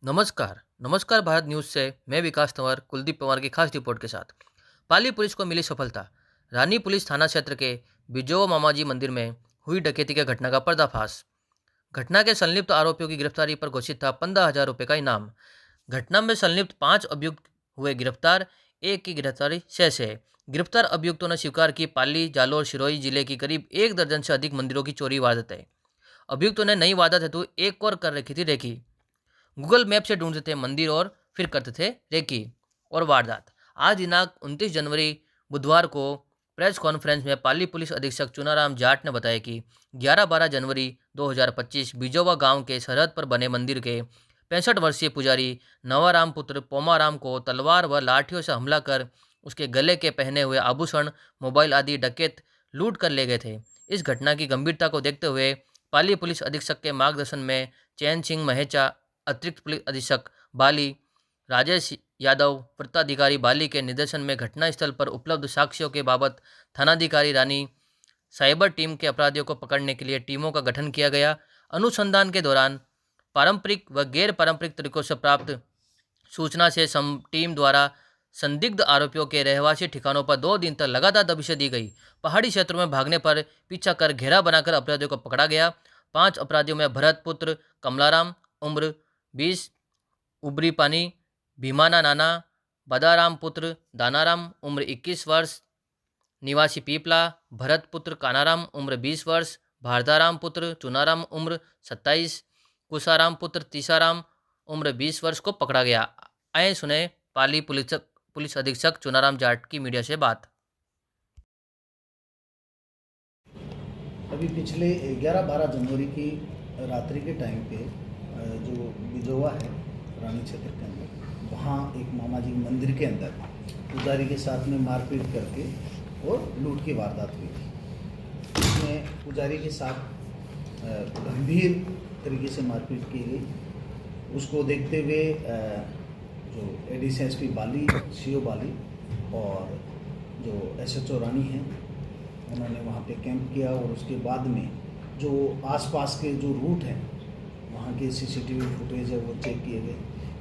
नमस्कार नमस्कार भारत न्यूज़ से मैं विकास तंवर कुलदीप पवार की खास रिपोर्ट के साथ। पाली पुलिस को मिली सफलता। रानी पुलिस थाना क्षेत्र के बिजोवा मामाजी मंदिर में हुई डकैती के घटना का पर्दाफाश। घटना के संलिप्त आरोपियों की गिरफ्तारी पर घोषित था 15,000 रुपये का इनाम। घटना में संलिप्त 5 अभियुक्त हुए गिरफ्तार। एक की गिरफ्तारी शेष है। गिरफ्तार अभियुक्तों ने स्वीकार की पाली जालोर सिरोही जिले की करीब 1 दर्जन से अधिक मंदिरों की चोरी वारदात है। अभियुक्तों ने नई वारदात हेतु एक और कर रखी थी रेकी। गूगल मैप से ढूंढते थे मंदिर और फिर करते थे रेकी और वारदात। आज दिनांक 29 जनवरी बुधवार को प्रेस कॉन्फ्रेंस में पाली पुलिस अधीक्षक चुनाराम जाट ने बताया कि 11-12 जनवरी 2025 बिजोवा गांव के सरहद पर बने मंदिर के 65 वर्षीय पुजारी नवाराम पुत्र पोमाराम को तलवार व लाठियों से हमला कर उसके गले के पहने हुए आभूषण, मोबाइल आदि डकैत लूट कर ले गए थे। इस घटना की गंभीरता को देखते हुए पाली पुलिस अधीक्षक के मार्गदर्शन में चैन सिंह महेचा, अतिरिक्त पुलिस अधीक्षक बाली राजेश यादव, वृत्ताधिकारी बाली के निर्देशन में घटनास्थल पर उपलब्ध साक्ष्यों के बाबत थानाधिकारी रानी साइबर टीम के अपराधियों को पकड़ने के लिए टीमों का गठन किया गया। अनुसंधान के दौरान पारंपरिक व गैर पारंपरिक तरीकों से प्राप्त सूचना से टीम द्वारा संदिग्ध आरोपियों के रहवासी ठिकानों पर 2 दिन तक लगातार दबिशें दी गई। पहाड़ी क्षेत्रों में भागने पर पीछा कर घेरा बनाकर अपराधियों को पकड़ा गया। 5 अपराधियों में भरत पुत्र कमलाराम उम्र 20, उबरी पानी, भीमाना नाना, बदाराम पुत्र दानाराम उम्र 21 वर्ष, निवासी पीपला, भरत पुत्र कानाराम उम्र 20 वर्ष, भारदाराम पुत्र चुनाराम उम्र 27, कुसाराम पुत्र तीसाराम उम्र 20 वर्ष को पकड़ा गया। आए सुने पाली पुलिस अधीक्षक चुनाराम जाट की मीडिया से बात। अभी पिछले 11-12 जनवरी की रात्रि के टाइम पे जो बिजोवा है रानी क्षेत्र के अंदर, वहाँ एक मामा जी मंदिर के अंदर पुजारी के साथ में मारपीट करके और लूट की वारदात हुई थी। इसमें पुजारी के साथ गंभीर तरीके से मारपीट की गई। उसको देखते हुए जो एडीसीएसपी बाली, सीओ बाली और जो एसएचओ रानी हैं, उन्होंने वहाँ पे कैंप किया और उसके बाद में जो आसपास के जो रूट हैं वहाँ के सीसीटीवी फुटेज है वो चेक किए गए,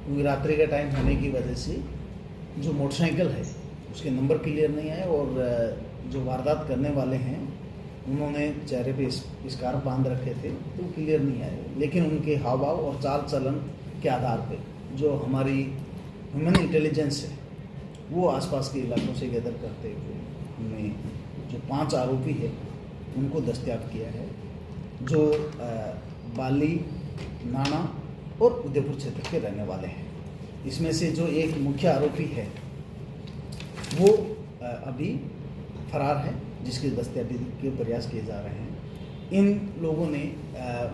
क्योंकि रात्रि का टाइम होने की वजह से जो मोटरसाइकिल है उसके नंबर क्लियर नहीं आए और जो वारदात करने वाले हैं उन्होंने चेहरे पे स्कार्फ बांध रखे थे तो क्लियर नहीं आए, लेकिन उनके हाव भाव और चाल चलन के आधार पे जो हमारी ह्यूमन इंटेलिजेंस है वो आसपास के इलाकों से गैदर करते हुए हमने जो 5 आरोपी है उनको दस्तयाब किया है, जो बाली, नाना और उदयपुर क्षेत्र के रहने वाले हैं। इसमें से जो एक मुख्य आरोपी है वो अभी फरार है, जिसके दस्तयाबी के प्रयास किए जा रहे हैं। इन लोगों ने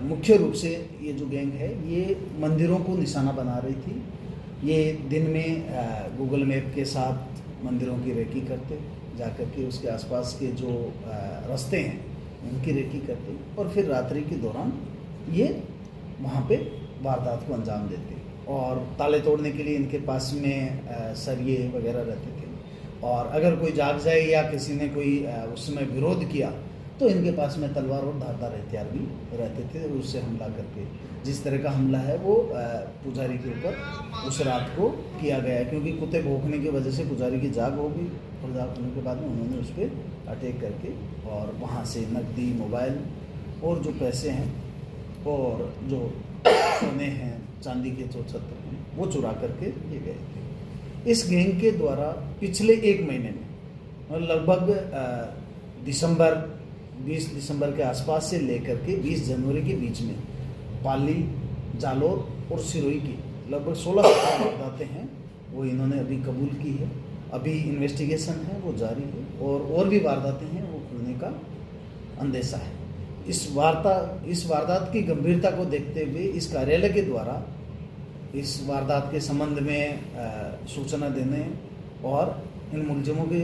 मुख्य रूप से ये जो गैंग है ये मंदिरों को निशाना बना रही थी। ये दिन में गूगल मैप के साथ मंदिरों की रेकी करते, जाकर के उसके आसपास के जो रास्ते हैं उनकी रेकी करते और फिर रात्रि के दौरान ये वहाँ पे वारदात को अंजाम देते। और ताले तोड़ने के लिए इनके पास में सरिये वगैरह रहते थे, और अगर कोई जाग जाए या किसी ने कोई उस समय विरोध किया तो इनके पास में तलवार और धारदार हथियार भी रहते थे। उससे हमला करके जिस तरह का हमला है वो पुजारी के ऊपर उस रात को किया गया है, क्योंकि कुत्ते भौंकने की वजह से पुजारी की जाग हो गई और जाग होने के बाद में उन्होंने उस पर अटैक करके और वहाँ से नकदी, मोबाइल और जो पैसे हैं और जो सोने हैं, चांदी के जो छत्र हैं वो चुरा करके ये गए थे। इस गैंग के द्वारा पिछले 1 महीने में लगभग 20 दिसंबर के आसपास से लेकर के 20 जनवरी के बीच में पाली, जालोर और सिरोही की लगभग 16 वारदातें हैं वो इन्होंने अभी कबूल की है। अभी इन्वेस्टिगेशन है वो जारी है और भी वारदातें हैं वो खुलने का अंदेशा है। इस वारदात की गंभीरता को देखते हुए इस कार्यालय के द्वारा इस वारदात के संबंध में सूचना देने और इन मुलजिमों के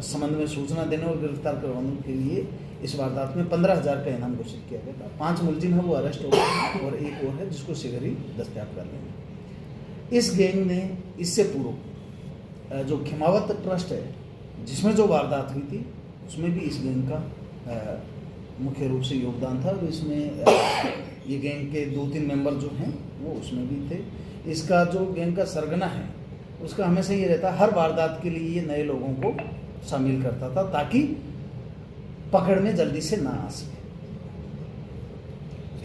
संबंध में सूचना देने और गिरफ्तार करवाने के लिए इस वारदात में 15,000 का इनाम घोषित किया गया था। 5 मुलजिम है वो अरेस्ट हो गए और एक और है जिसको शीघ्र ही दस्तयाब कर लेंगे। इस गैंग ने इससे पूर्व जो खिमावत ट्रस्ट है जिसमें जो वारदात हुई थी उसमें भी इस गैंग का मुख्य रूप से योगदान था और इसमें ये गैंग के 2-3 मेंबर जो हैं वो उसमें भी थे। इसका जो गैंग का सरगना है उसका हमेशा ये रहता, हर वारदात के लिए ये नए लोगों को शामिल करता था ताकि पकड़ में जल्दी से ना आ सके।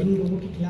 इन लोगों के खिलाफ